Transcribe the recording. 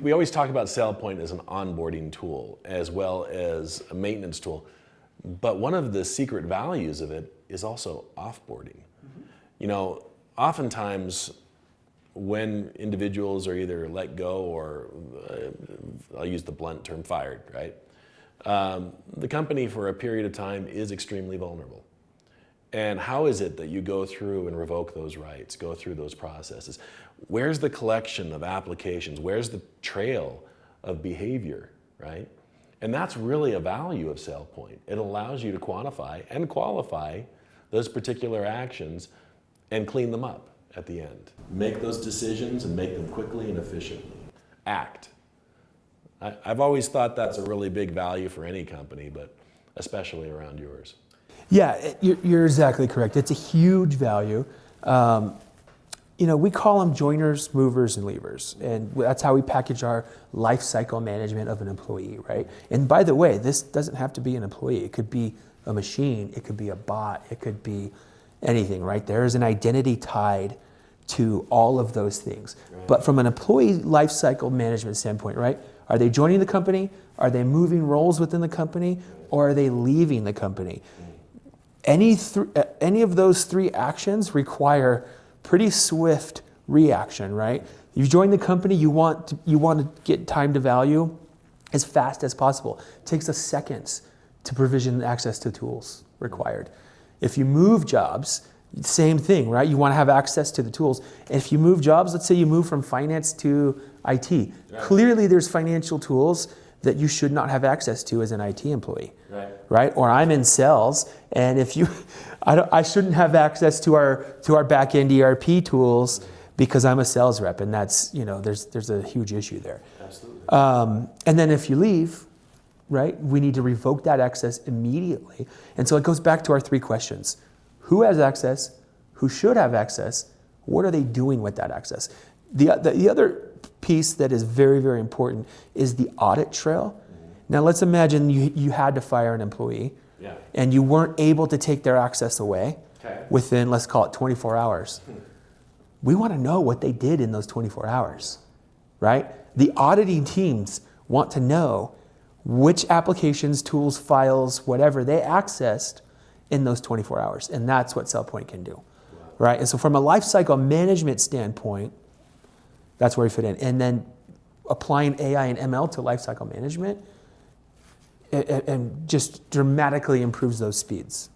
we always talk about SailPoint as an onboarding tool as well as a maintenance tool, but one of the secret values of it is also offboarding. You know, oftentimes when individuals are either let go or, I'll use the blunt term, fired, right? The company for a period of time is extremely vulnerable. And how is it that you go through and revoke those rights, go through those processes? Where's the collection of applications? Where's the trail of behavior, right? And that's really a value of SailPoint. It allows you to quantify and qualify those particular actions and clean them up at the end. Make those decisions and make them quickly and efficiently. Act. I've always thought that's a really big value for any company, but especially around yours. Yeah, you're exactly correct. It's a huge value. You know, we call them joiners, movers, and leavers. And that's how we package our life cycle management of an employee, right? And by the way, this doesn't have to be an employee. It could be a machine. It could be a bot. It could be anything, right? There is an identity tied to all of those things. Right. But from an employee life cycle management standpoint, right? Are they joining the company? Are they moving roles within the company? Or are they leaving the company? Any of those three actions require pretty swift reaction, right? You join the company, you want to get time to value as fast as possible. It takes us seconds to provision access to tools required. If you move jobs, same thing, right? You want to have access to the tools. If you move jobs, let's say you move from finance to IT. Right. Clearly there's financial tools that you should not have access to as an IT employee, right? Or I'm in sales, and if you, I shouldn't have access to our back-end ERP tools because I'm a sales rep, and that's, you know, there's a huge issue there. Absolutely. And then if you leave, right, we need to revoke that access immediately. And so it goes back to our three questions: who has access? Who should have access? What are they doing with that access? The other piece that is very, very important is the audit trail. Now let's imagine you had to fire an employee, and you weren't able to take their access away within, let's call it 24 hours. We want to know what they did in those 24 hours, right? The auditing teams want to know which applications, tools, files, whatever they accessed in those 24 hours. And that's what SailPoint can do, right? And so from a lifecycle management standpoint, that's where we fit in. And then applying AI and ML to lifecycle management and just dramatically improves those speeds.